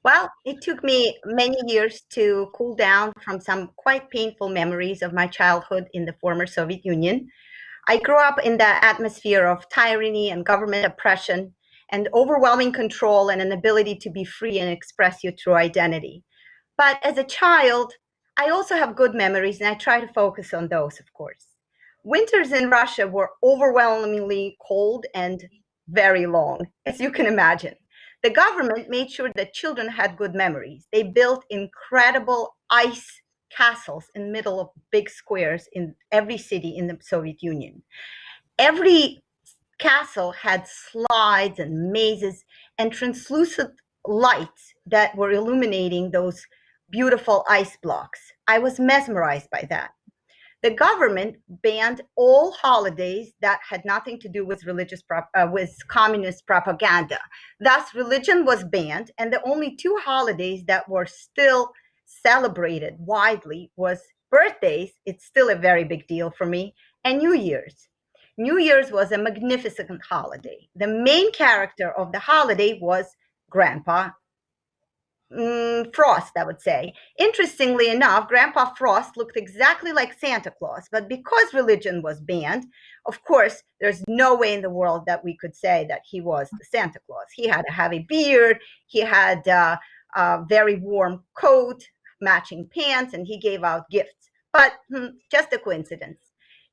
Well, it took me many years to cool down from some quite painful memories of my childhood in the former Soviet Union. I grew up in the atmosphere of tyranny and government oppression and overwhelming control and an ability to be free and express your true identity. But as a child, I also have good memories and I try to focus on those, of course. Winters in Russia were overwhelmingly cold and very long, as you can imagine. The government made sure that children had good memories. They built incredible ice castles in the middle of big squares in every city in the Soviet Union. Every castle had slides and mazes and translucent lights that were illuminating those beautiful ice blocks. I was mesmerized by that. The government banned all holidays that had nothing to do with with communist propaganda. Thus, religion was banned, and the only two holidays that were still celebrated widely was birthdays. It's still a very big deal for me, and New Year's. New Year's was a magnificent holiday. The main character of the holiday was Grandpa Frost, I would say. Interestingly enough, Grandpa Frost looked exactly like Santa Claus, but because religion was banned, of course, there's no way in the world that we could say that he was the Santa Claus. He had a heavy beard, he had a very warm coat, matching pants, and he gave out gifts. But just a coincidence.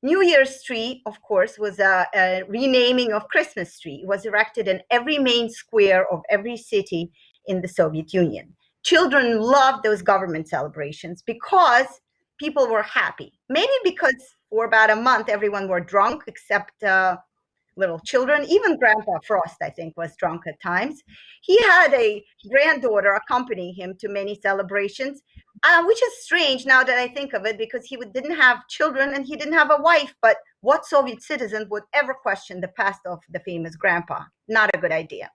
New Year's tree, of course, was a renaming of Christmas tree. It was erected in every main square of every city in the Soviet Union. Children loved those government celebrations because people were happy. Maybe because for about a month everyone were drunk except little children. Even Grandpa Frost, I think, was drunk at times. He had a granddaughter accompany him to many celebrations, which is strange now that I think of it because didn't have children and he didn't have a wife. But what Soviet citizen would ever question the past of the famous grandpa? Not a good idea.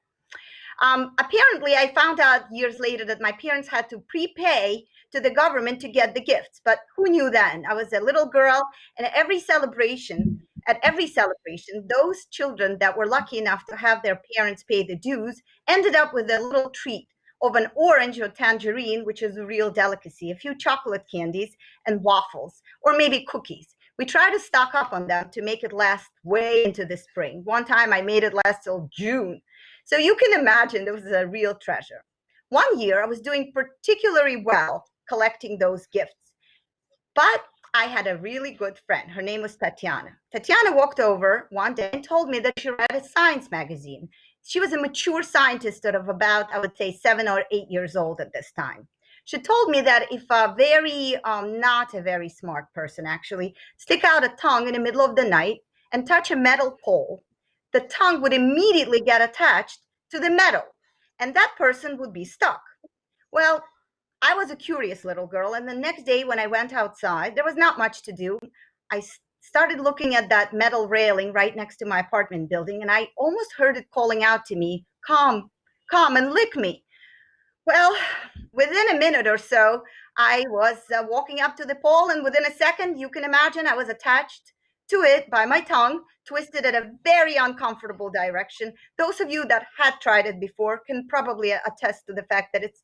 Apparently, I found out years later that my parents had to prepay to the government to get the gifts. But who knew then? I was a little girl, and at every celebration, those children that were lucky enough to have their parents pay the dues ended up with a little treat of an orange or tangerine, which is a real delicacy, a few chocolate candies, and waffles, or maybe cookies. We try to stock up on them to make it last way into the spring. One time I made it last till June. So you can imagine this was a real treasure. One year I was doing particularly well collecting those gifts, but I had a really good friend. Her name was Tatiana. Tatiana walked over one day and told me that she read a science magazine. She was a mature scientist of about, I would say, 7 or 8 years old at this time. She told me that if not a very smart person actually, stick out a tongue in the middle of the night and touch a metal pole, the tongue would immediately get attached to the metal and that person would be stuck. Well, I was a curious little girl, and the next day when I went outside, there was not much to do. I started looking at that metal railing right next to my apartment building, and I almost heard it calling out to me, "Come, come and lick me." Well, within a minute or so, I was walking up to the pole, and within a second, you can imagine I was attached to it by my tongue, twisted at a very uncomfortable direction. Those of you that had tried it before can probably attest to the fact that it's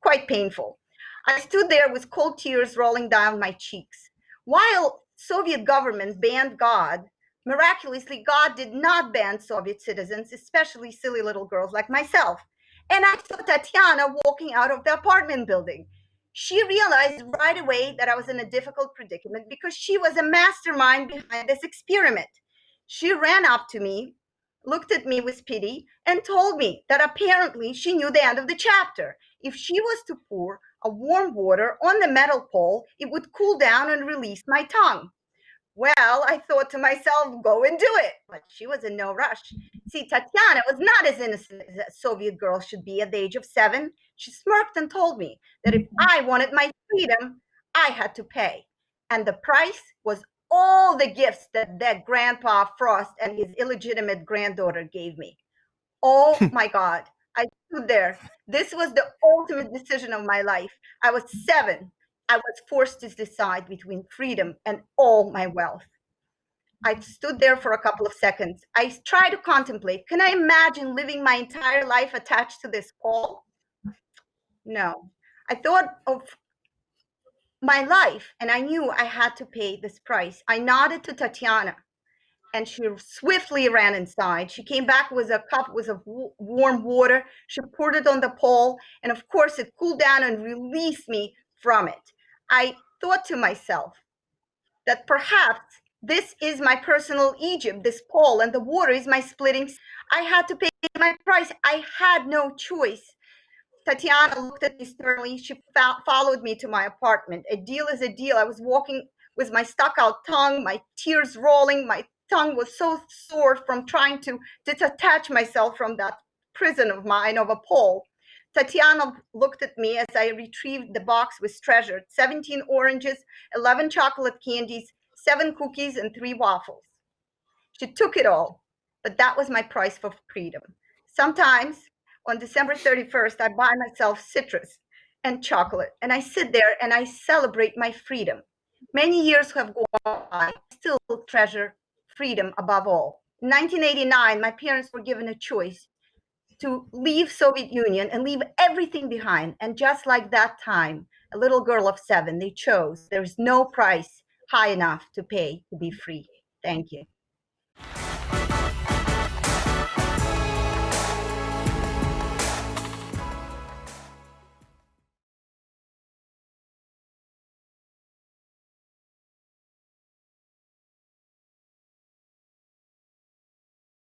quite painful. I stood there with cold tears rolling down my cheeks. While Soviet government banned God, miraculously God did not ban Soviet citizens, especially silly little girls like myself. And I saw Tatiana walking out of the apartment building. She realized right away that I was in a difficult predicament because she was a mastermind behind this experiment. She ran up to me, looked at me with pity, and told me that apparently she knew the end of the chapter. If she was to pour a warm water on the metal pole, it would cool down and release my tongue. Well, I thought to myself, go and do it. But she was in no rush. See, Tatiana was not as innocent as a Soviet girl should be at the age of 7. She smirked and told me that if I wanted my freedom, I had to pay. And the price was all the gifts that Grandpa Frost and his illegitimate granddaughter gave me. Oh my God. I stood there. This was the ultimate decision of my life. I was 7. I was forced to decide between freedom and all my wealth. I stood there for a couple of seconds. I tried to contemplate, can I imagine living my entire life attached to this pole? no. I thought of my life and I knew I had to pay this price. I nodded to Tatiana and she swiftly ran inside. She came back with a cup with of warm water. She poured it on the pole, and of course, it cooled down and released me from it. I thought to myself that perhaps this is my personal Egypt, this pole, and the water is my splitting. I had to pay my price. I had no choice. Tatiana looked at me sternly. She followed me to my apartment. A deal is a deal. I was walking with my stuck out tongue, my tears rolling. My tongue was so sore from trying to detach myself from that prison of mine of a pole. Tatiana looked at me as I retrieved the box with treasure: 17 oranges, 11 chocolate candies, 7 cookies, and 3 waffles. She took it all, but that was my price for freedom. Sometimes on December 31st, I buy myself citrus and chocolate, and I sit there and I celebrate my freedom. Many years have gone by, I still treasure freedom above all. In 1989, my parents were given a choice to leave Soviet Union and leave everything behind. And just like that time, a little girl of 7, they chose. There is no price high enough to pay to be free. Thank you.